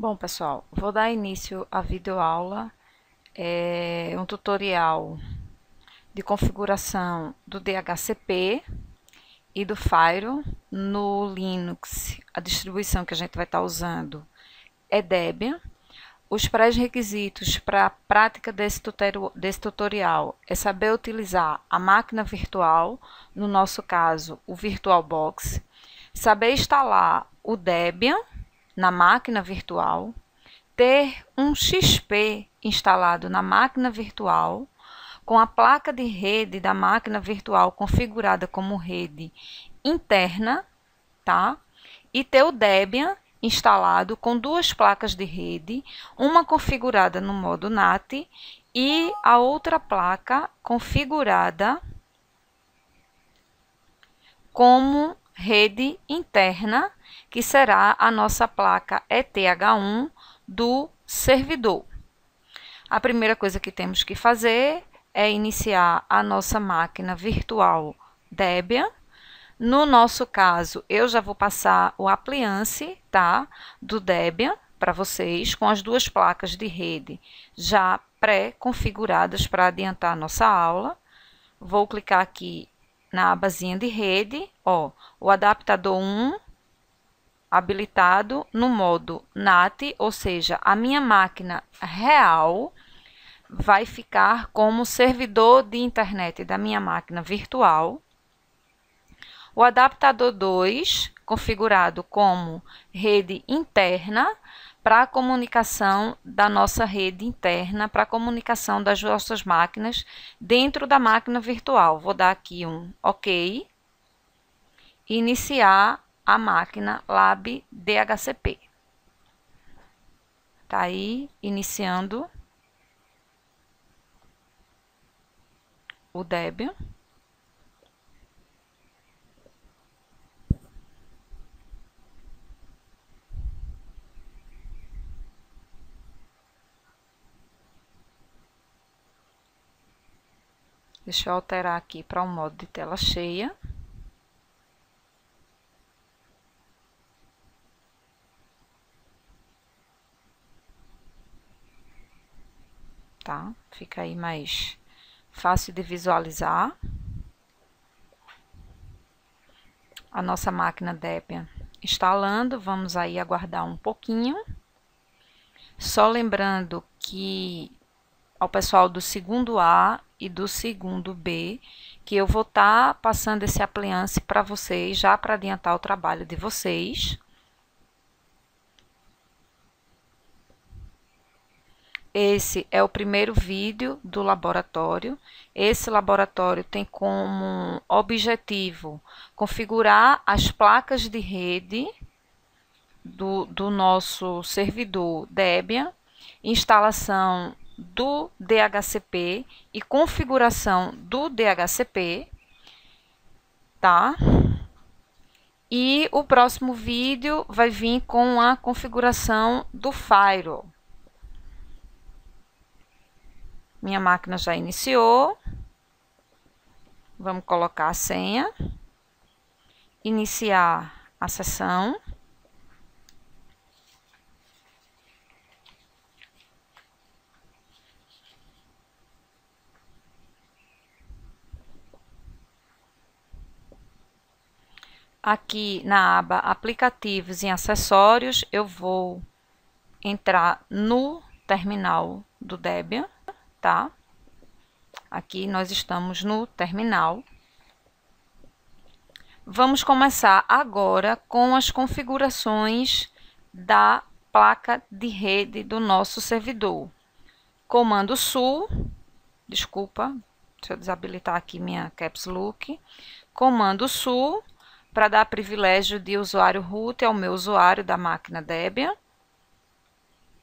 Bom, pessoal, vou dar início à videoaula, um tutorial de configuração do DHCP e do Firewall no Linux. A distribuição que a gente vai estar usando é Debian. Os pré-requisitos para a prática desse tutorial é saber utilizar a máquina virtual, no nosso caso, o VirtualBox, saber instalar o Debian na máquina virtual, ter um XP instalado na máquina virtual, com a placa de rede da máquina virtual configurada como rede interna, tá? E ter o Debian instalado com duas placas de rede, uma configurada no modo NAT e a outra placa configurada como rede interna, que será a nossa placa ETH1 do servidor. A primeira coisa que temos que fazer é iniciar a nossa máquina virtual Debian. No nosso caso, eu já vou passar o appliance, tá, do Debian para vocês, com as duas placas de rede já pré-configuradas para adiantar a nossa aula. Vou clicar aqui na abazinha de rede, ó, o adaptador 1 habilitado no modo NAT, ou seja, a minha máquina real vai ficar como servidor de internet da minha máquina virtual. O adaptador 2, configurado como rede interna, para a comunicação da nossa rede interna, para a comunicação das nossas máquinas dentro da máquina virtual. Vou dar aqui um OK e iniciar a máquina Lab DHCP. Tá aí, iniciando o Debian. Deixa eu alterar aqui para o modo de tela cheia. Tá? Fica aí mais fácil de visualizar. A nossa máquina Debian instalando, vamos aí aguardar um pouquinho. Só lembrando que ao pessoal do segundo A e do segundo B, que eu vou estar passando esse appliance para vocês, já para adiantar o trabalho de vocês. Esse é o primeiro vídeo do laboratório. Esse laboratório tem como objetivo configurar as placas de rede do nosso servidor Debian, instalação do DHCP e configuração do DHCP, tá? E o próximo vídeo vai vir com a configuração do Firewall. Minha máquina já iniciou. Vamos colocar a senha. Iniciar a sessão. Aqui na aba Aplicativos e Acessórios, eu vou entrar no terminal do Debian, tá? Aqui nós estamos no terminal. Vamos começar agora com as configurações da placa de rede do nosso servidor. Comando SU, desculpa, deixa eu desabilitar aqui minha Caps Lock. Comando SU, para dar privilégio de usuário root ao meu usuário da máquina Debian.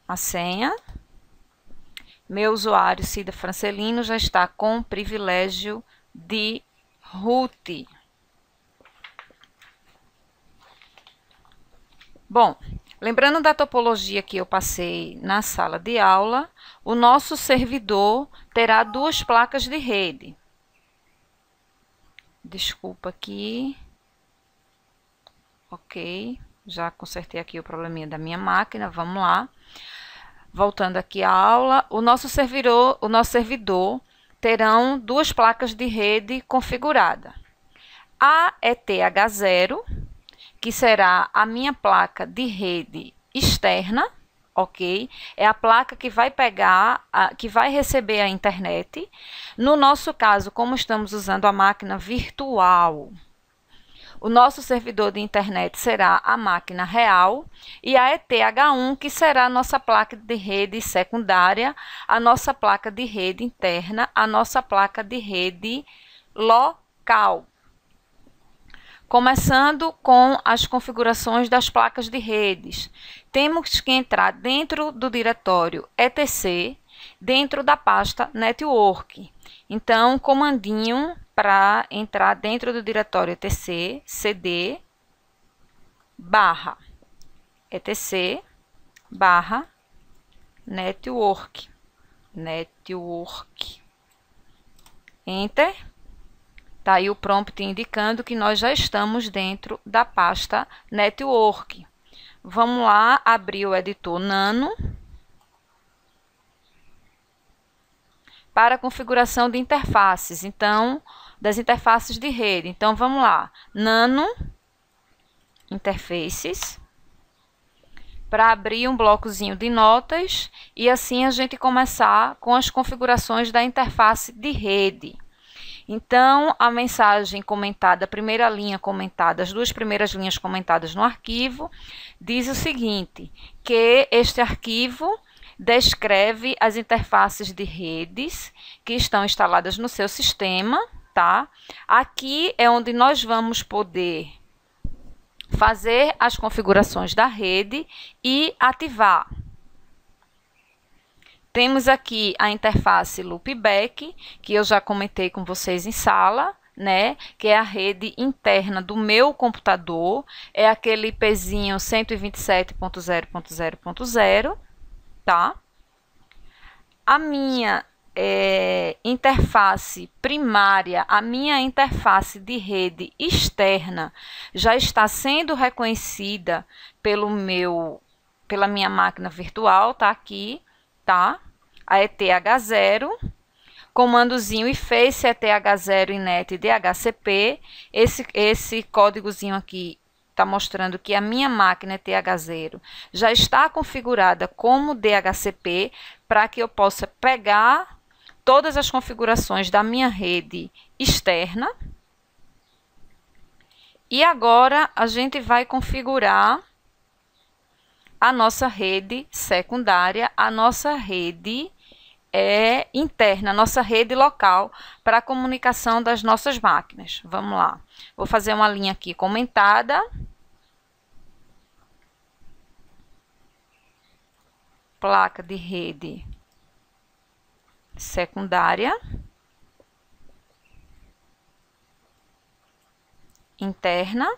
A senha. Meu usuário Cida Francelino já está com privilégio de root. Bom, lembrando da topologia que eu passei na sala de aula, o nosso servidor terá duas placas de rede. Desculpa aqui. OK. Já consertei aqui o probleminha da minha máquina, vamos lá. Voltando aqui à aula, o nosso servidor terão duas placas de rede configuradas. A ETH0, que será a minha placa de rede externa, ok? É a placa que vai pegar, que vai receber a internet. No nosso caso, como estamos usando a máquina virtual, o nosso servidor de internet será a máquina real e a ETH1, que será a nossa placa de rede secundária, a nossa placa de rede interna, a nossa placa de rede local. Começando com as configurações das placas de redes. Temos que entrar dentro do diretório etc, dentro da pasta network. Então, comandinho para entrar dentro do diretório etc, cd /etc /network. Enter. Tá aí o prompt indicando que nós já estamos dentro da pasta network. Vamos lá abrir o editor Nano para a configuração de interfaces. Então, das interfaces de rede. Então, vamos lá. Nano Interfaces. Para abrir um blocozinho de notas e assim a gente começar com as configurações da interface de rede. Então, a mensagem comentada, a primeira linha comentada, as duas primeiras linhas comentadas no arquivo, diz o seguinte, que este arquivo descreve as interfaces de redes que estão instaladas no seu sistema, tá? Aqui é onde nós vamos poder fazer as configurações da rede e ativar. Temos aqui a interface Loopback, que eu já comentei com vocês em sala, né? Que é a rede interna do meu computador, é aquele IPzinho 127.0.0.0, tá? A minha interface primária, a minha interface de rede externa já está sendo reconhecida pela minha máquina virtual, tá aqui, tá? A ETH0, comandozinho IFACE ETH0 INET DHCP. Esse códigozinho aqui está mostrando que a minha máquina ETH0 já está configurada como DHCP para que eu possa pegar todas as configurações da minha rede externa. E agora a gente vai configurar a nossa rede secundária, a nossa rede interna, a nossa rede local para a comunicação das nossas máquinas. Vamos lá. Vou fazer uma linha aqui comentada. Placa de rede secundária. Interna.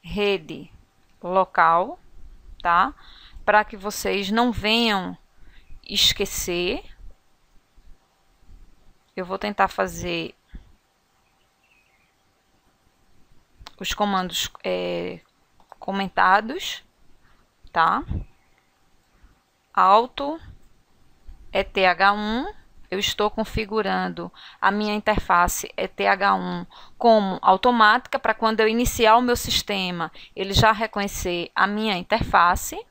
Rede local, tá? Para que vocês não venham esquecer. Eu vou tentar fazer os comandos comentados, tá? Auto ETH1, eu estou configurando a minha interface ETH1 como automática, para quando eu iniciar o meu sistema, ele já reconhecer a minha interface.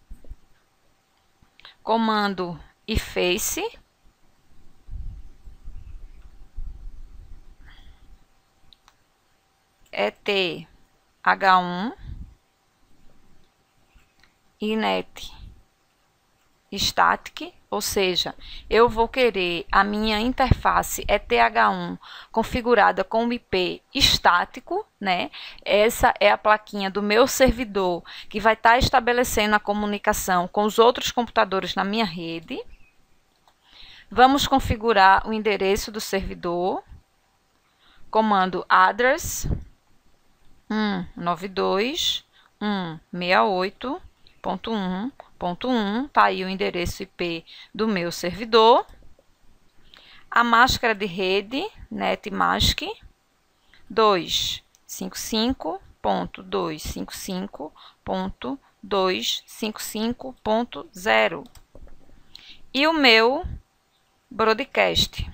Comando IFACE. ETH1 INET Static, ou seja, eu vou querer a minha interface ETH1 configurada com o IP estático, né? Essa é a plaquinha do meu servidor que vai estar estabelecendo a comunicação com os outros computadores na minha rede. Vamos configurar o endereço do servidor. Comando address 192.168.1.1, tá aí o endereço IP do meu servidor. A máscara de rede, netmask 255 192.255.255.0 e o meu broadcast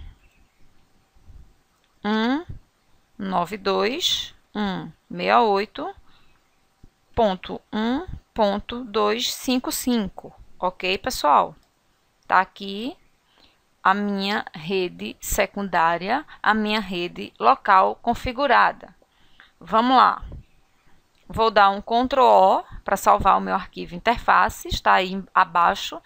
192.168.1.255, ok, pessoal? Tá aqui a minha rede secundária, a minha rede local configurada. Vamos lá. Vou dar um Ctrl O para salvar o meu arquivo interfaces, está aí abaixo.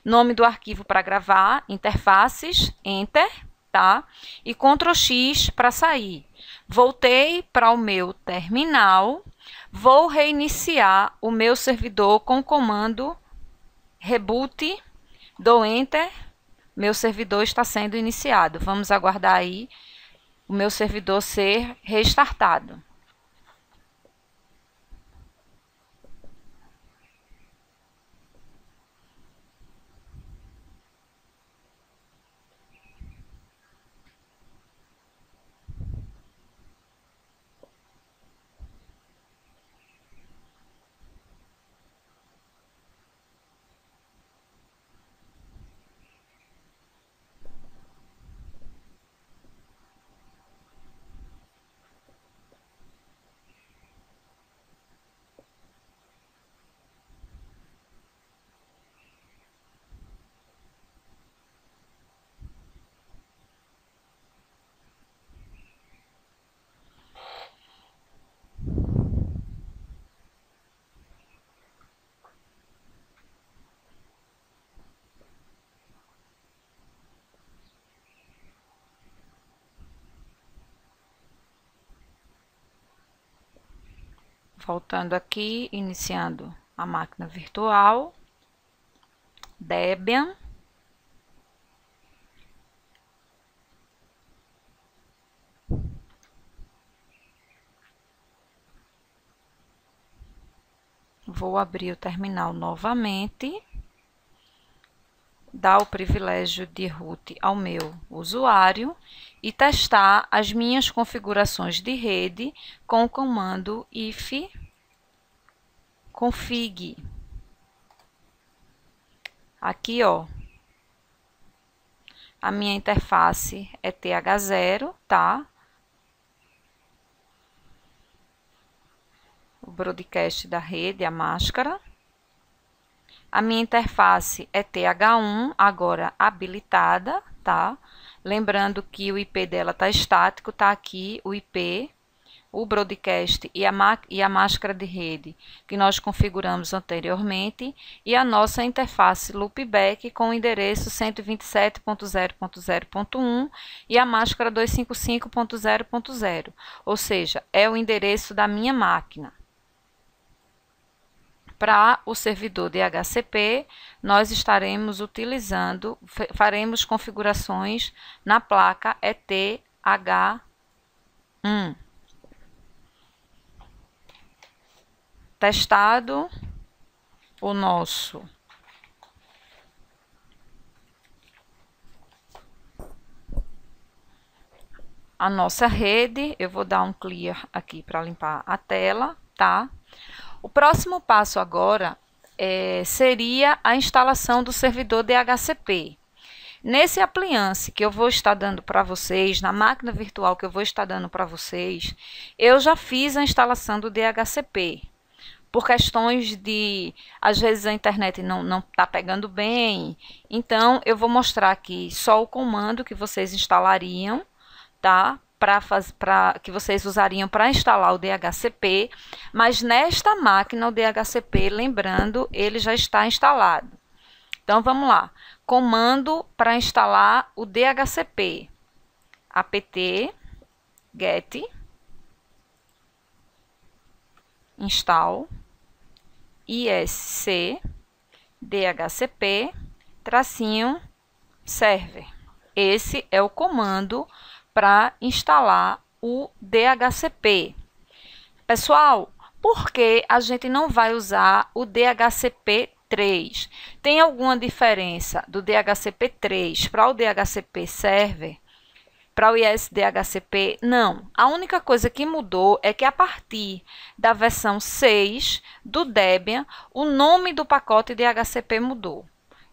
Nome do arquivo para gravar, interfaces, Enter, tá? E Ctrl X para sair. Voltei para o meu terminal, vou reiniciar o meu servidor com o comando reboot, dou Enter, meu servidor está sendo iniciado. Vamos aguardar aí o meu servidor ser restartado. Voltando aqui, iniciando a máquina virtual, Debian. Vou abrir o terminal novamente, dar o privilégio de root ao meu usuário e testar as minhas configurações de rede com o comando ifconfig. Aqui, ó, a minha interface é TH0, tá? O broadcast da rede, a máscara. A minha interface é TH1, agora habilitada, tá? Lembrando que o IP dela tá estático, tá aqui o IP, o broadcast e a máscara de rede que nós configuramos anteriormente e a nossa interface loopback com o endereço 127.0.0.1 e a máscara 255.0.0, ou seja, é o endereço da minha máquina. Para o servidor DHCP, nós estaremos utilizando, faremos configurações na placa ETH1. Testado a nossa rede, eu vou dar um clear aqui para limpar a tela, tá? O próximo passo agora seria a instalação do servidor DHCP. Nesse appliance que eu vou estar dando para vocês, na máquina virtual que eu vou estar dando para vocês, eu já fiz a instalação do DHCP. Por questões de, às vezes a internet não está pegando bem, então eu vou mostrar aqui só o comando que vocês instalariam, tá? Que vocês usariam para instalar o DHCP, mas nesta máquina o DHCP, lembrando, ele já está instalado. Então vamos lá, comando para instalar o DHCP, apt get install isc dhcp -server. Esse é o comando para instalar o DHCP. Pessoal, por que a gente não vai usar o DHCP3? Tem alguma diferença do DHCP3 para o DHCP Server? para o ISDHCP? Não. A única coisa que mudou é que a partir da versão 6 do Debian, o nome do pacote de HCP mudou.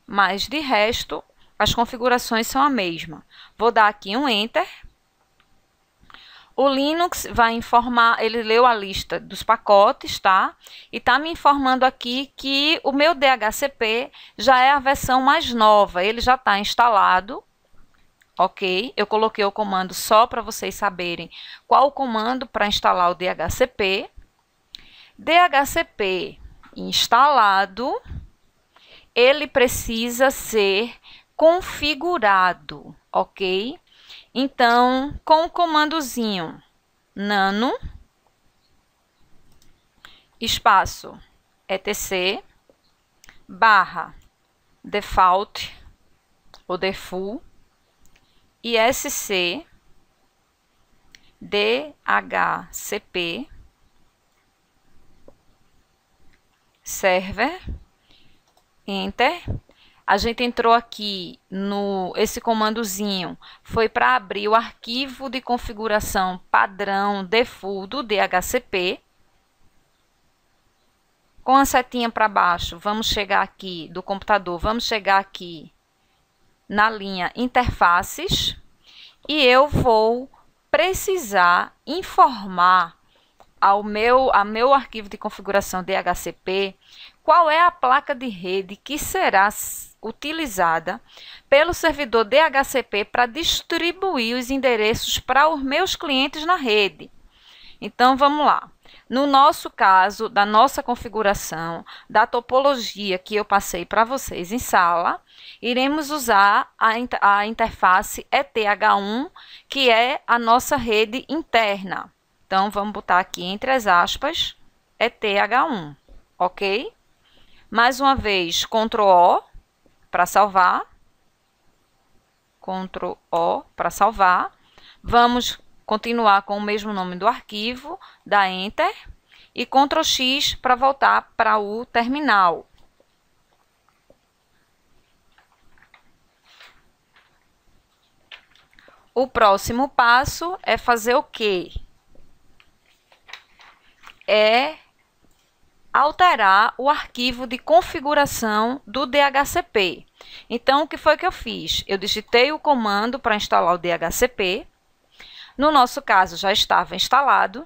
Mas, de resto, as configurações são a mesma. Vou dar aqui um Enter. O Linux vai informar, ele leu a lista dos pacotes, tá? E tá me informando aqui que o meu DHCP já é a versão mais nova, ele já está instalado, ok? Eu coloquei o comando só para vocês saberem qual o comando para instalar o DHCP. DHCP instalado, ele precisa ser configurado, ok? Então, com o comandozinho nano, espaço, etc, barra, default, ou default, ISC, DHCP, server, enter. A gente entrou aqui esse comandozinho foi para abrir o arquivo de configuração padrão default do DHCP. Com a setinha para baixo, vamos chegar aqui do computador, vamos chegar aqui na linha interfaces e eu vou precisar informar ao meu arquivo de configuração DHCP qual é a placa de rede que será utilizada pelo servidor DHCP para distribuir os endereços para os meus clientes na rede. Então, vamos lá. No nosso caso, da nossa configuração, da topologia que eu passei para vocês em sala, iremos usar a interface ETH1, que é a nossa rede interna. Então, vamos botar aqui entre as aspas, ETH1, ok? Mais uma vez, Ctrl O para salvar. Ctrl O para salvar. Vamos continuar com o mesmo nome do arquivo, dá Enter. E Ctrl X para voltar para o terminal. O próximo passo é fazer o quê? É alterar o arquivo de configuração do DHCP. Então, o que foi que eu fiz? Eu digitei o comando para instalar o DHCP. No nosso caso, já estava instalado.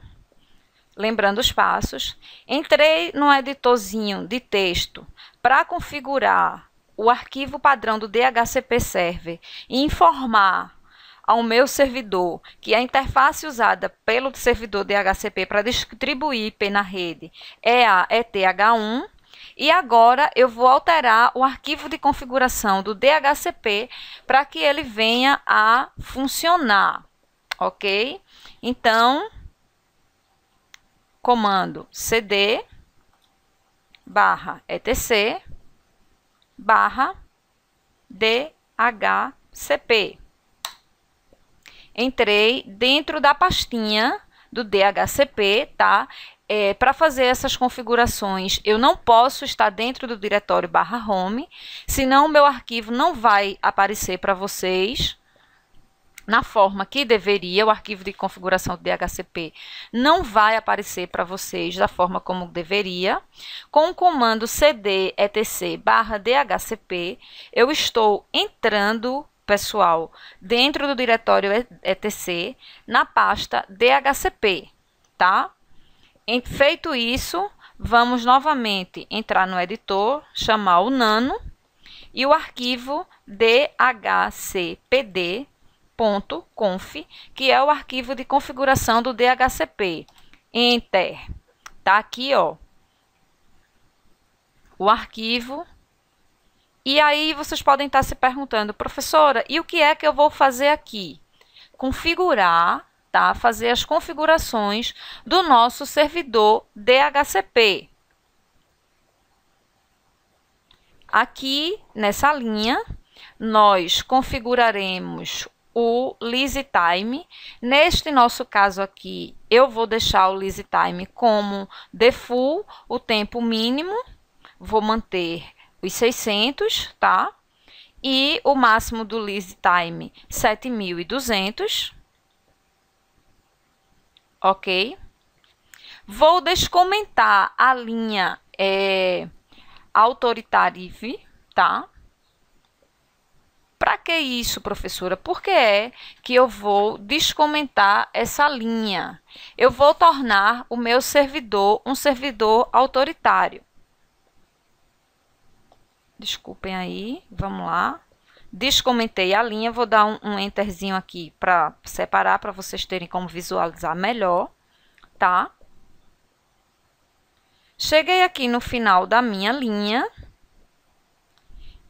Lembrando os passos. Entrei no editorzinho de texto para configurar o arquivo padrão do DHCP Server e informar ao meu servidor que a interface usada pelo servidor DHCP para distribuir IP na rede é a ETH1. E agora eu vou alterar o arquivo de configuração do DHCP para que ele venha a funcionar, ok? Então, comando cd barra etc barra DHCP. Entrei dentro da pastinha do DHCP, tá? Para fazer essas configurações, eu não posso estar dentro do diretório /home, senão o meu arquivo não vai aparecer para vocês na forma que deveria. O arquivo de configuração do DHCP não vai aparecer para vocês da forma como deveria. Com o comando cd etc barra DHCP, eu estou entrando, pessoal, dentro do diretório etc, na pasta DHCP, tá? Feito isso, vamos novamente entrar no editor, chamar o nano e o arquivo dhcpd.conf, que é o arquivo de configuração do DHCP. Enter. Tá aqui, ó, o arquivo. E aí vocês podem estar se perguntando, professora, e o que é que eu vou fazer aqui? Configurar, tá? Fazer as configurações do nosso servidor DHCP. Aqui, nessa linha, nós configuraremos o Lazy Time. Neste nosso caso aqui, eu vou deixar o Lazy Time como default, o tempo mínimo. Vou manter os 600, tá? E o máximo do lease time, 7.200. Ok? Vou descomentar a linha authoritative, tá? Para que isso, professora? Por que é que eu vou descomentar essa linha? Eu vou tornar o meu servidor um servidor autoritário. Desculpem aí, vamos lá. Descomentei a linha, vou dar um enterzinho aqui para separar, para vocês terem como visualizar melhor, tá? Cheguei aqui no final da minha linha.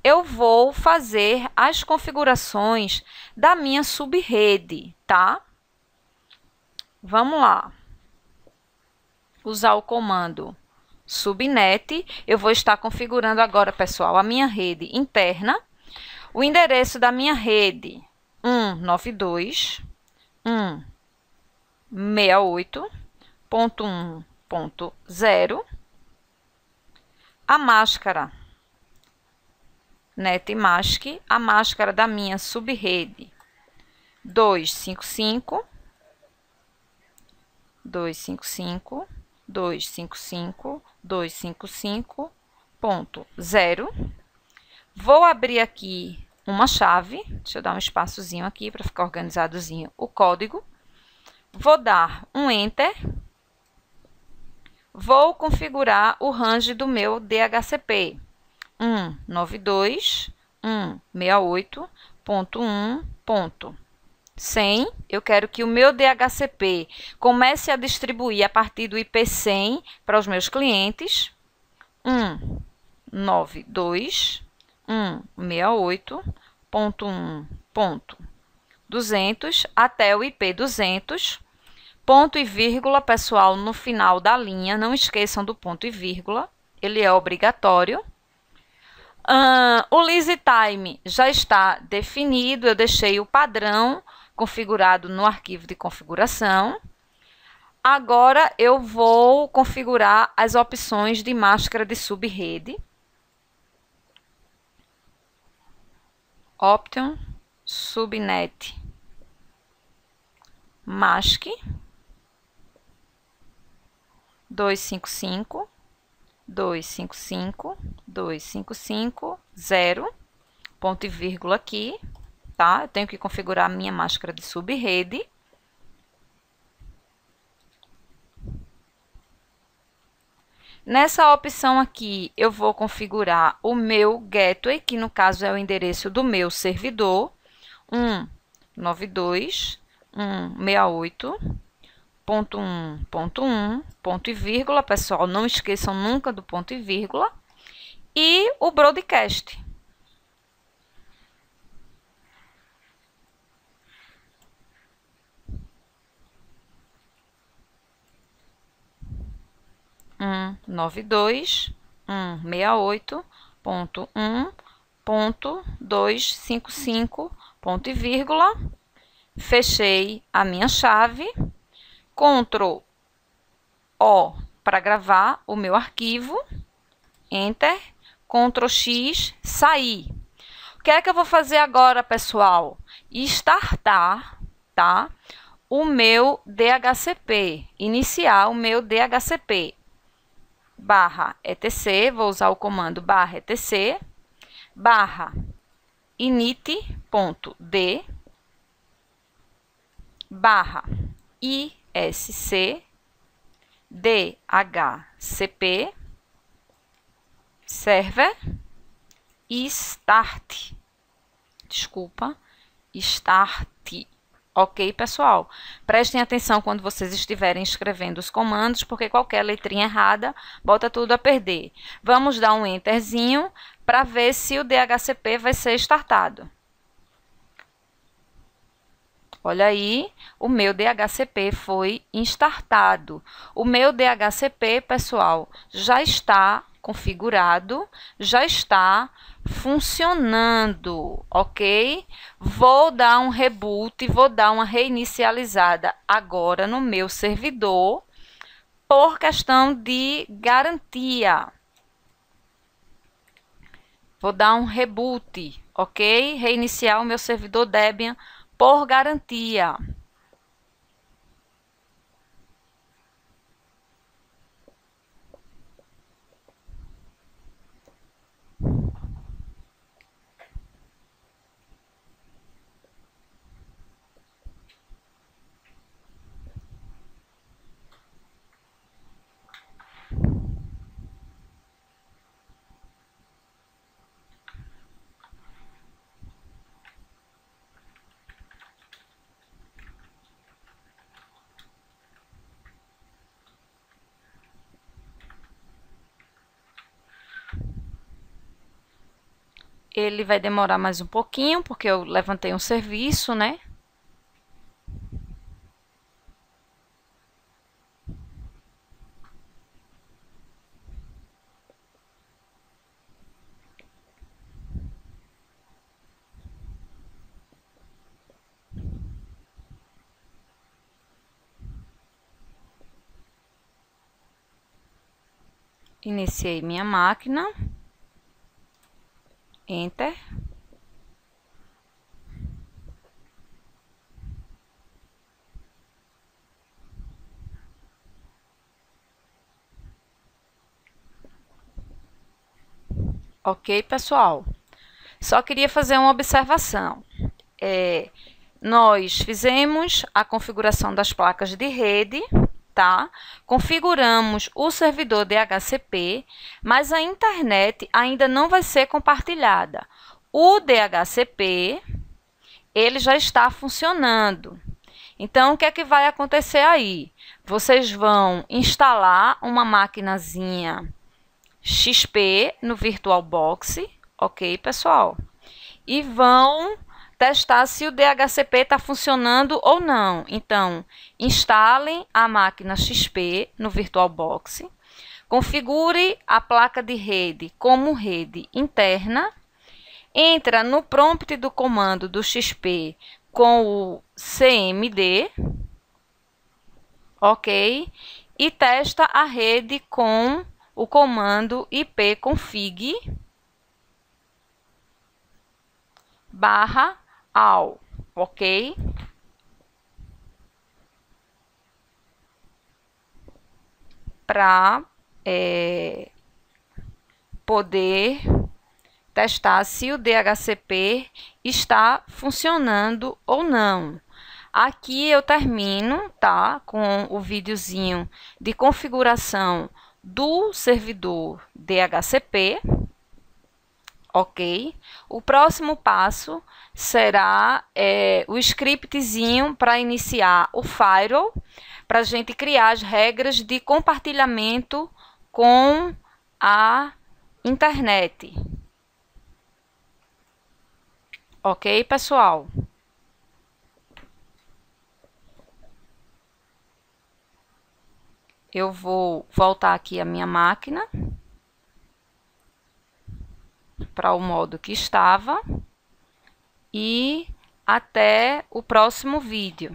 Eu vou fazer as configurações da minha subrede, tá? Vamos lá. Usar o comando subnet. Eu vou estar configurando agora, pessoal, a minha rede interna. O endereço da minha rede 192.168.1.0. A máscara netmask, a máscara da minha subrede 255.255.255.0. Vou abrir aqui uma chave, deixa eu dar um espaçozinho aqui para ficar organizadozinho o código. Vou dar um Enter. Vou configurar o range do meu DHCP. 192.168.1.100. Eu quero que o meu DHCP comece a distribuir a partir do IP 100 para os meus clientes. 192.168.1.200 até o IP 200. Ponto e vírgula, pessoal, no final da linha. Não esqueçam do ponto e vírgula. Ele é obrigatório. O lease time já está definido. Eu deixei o padrão configurado no arquivo de configuração. Agora, eu vou configurar as opções de máscara de subrede. Option subnet mask 255.255.255.0, ponto e vírgula aqui, tá? Eu tenho que configurar a minha máscara de subrede. Nessa opção aqui, eu vou configurar o meu gateway, que no caso é o endereço do meu servidor, 192.168.1.1, ponto e vírgula, pessoal, não esqueçam nunca do ponto e vírgula, e o broadcast. Nove dois 168.1.255, ponto e vírgula. Fechei a minha chave. Ctrl O para gravar o meu arquivo. Enter. Ctrl X, sair. O que é que eu vou fazer agora, pessoal? Startar, tá? O meu DHCP. Iniciar o meu DHCP. /etc, vou usar o comando /etc, /init.d, /isc, dhcp, server, start. Desculpa, start. Ok, pessoal? Prestem atenção quando vocês estiverem escrevendo os comandos, porque qualquer letrinha errada bota tudo a perder. Vamos dar um enterzinho para ver se o DHCP vai ser startado. Olha aí, o meu DHCP foi startado. O meu DHCP, pessoal, já está configurado, já está funcionando, ok? Vou dar um reboot, vou dar uma reinicializada agora no meu servidor, por questão de garantia. Vou dar um reboot, ok? Reiniciar o meu servidor Debian por garantia. Ele vai demorar mais um pouquinho, porque eu levantei um serviço, né? Iniciei minha máquina. Enter. Ok, pessoal? Só queria fazer uma observação. Nós fizemos a configuração das placas de rede, tá? Configuramos o servidor DHCP, mas a internet ainda não vai ser compartilhada. O DHCP, ele já está funcionando. Então, o que é que vai acontecer aí? Vocês vão instalar uma maquinazinha XP no VirtualBox, ok, pessoal? E vão testar se o DHCP está funcionando ou não. Então, instalem a máquina XP no VirtualBox, configure a placa de rede como rede interna, entra no prompt do comando do XP com o cmd, ok? E testa a rede com o comando ipconfig /all, ok? Para poder testar se o DHCP está funcionando ou não. Aqui eu termino, tá, com o videozinho de configuração do servidor DHCP, ok? O próximo passo será o scriptzinho para iniciar o firewall, para a gente criar as regras de compartilhamento com a internet. Ok, pessoal? Eu vou voltar aqui a minha máquina para o modo que estava e até o próximo vídeo.